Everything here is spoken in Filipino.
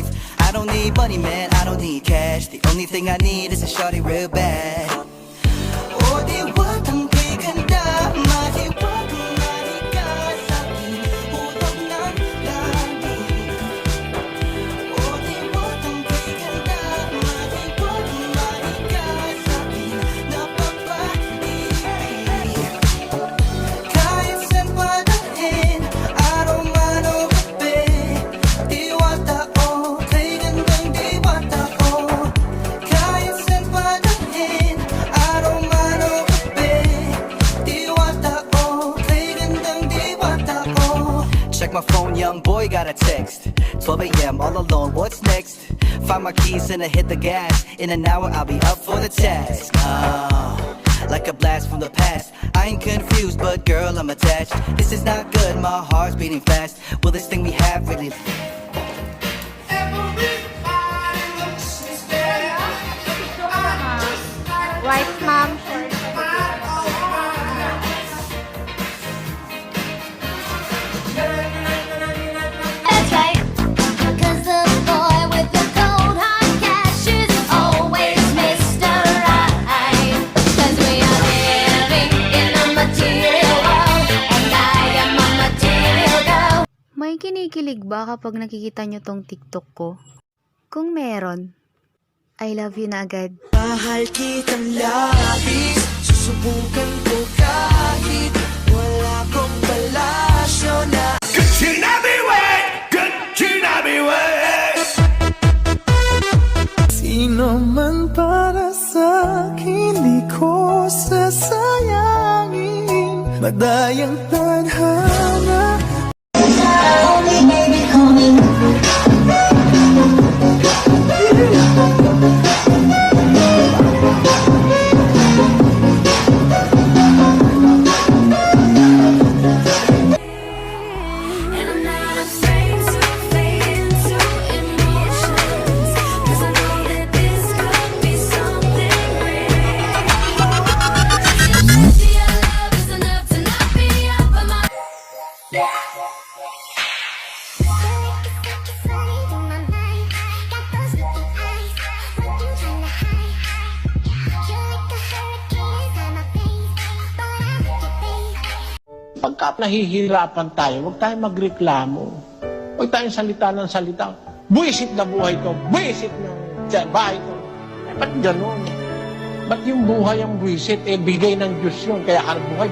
strength. I don't need money, man, I don't need cash. The only thing I need is a shawty real bad. 어디 왔던 비간다 마지막은 나니까 사긴 호동난 나니 어디 왔던 비간다 마지막은 나니까 사긴 나빠빠니 Kaya saan padahin araw-man o gabi diwata o kay gandang diwata o Kaya saan padahin araw-man o gabi diwata o kay gandang diwata o Check my phone, young boy got a text 12 a.m. all alone, what's next? Find my keys and I hit the gas In an hour I'll be up for the task Like a blast from the past I ain't confused, but girl, I'm attached This is not good, my heart's beating fast Will this thing we have really White mom. That's right, 'cause the boy with the cold hard cash is always Mr. Right. 'Cause we are living in a material world, and I am a material girl. May kinikilig ba kapag nakikita nyo tong TikTok ko? Kung meron, I love you na agad. Mahal kitang labis Susubukan ko kahit wala kong palasyo na Good Chinabi way Sino man para sa'kin di ko sasayangin Madayang tadhana Only baby coming. And I'm not afraid to fade into emotions, 'cause I know that this could be something real. Your love is enough to knock me off of my Pagka nahihirapan tayo, huwag tayong magreklamo. Huwag tayong salita ng salita. Buwisit na buhay to, buwisit ng bahay to. Ba't ganun? Ba't yung buhay ang buwisit? Bigay ng Diyos yun, kaya buhay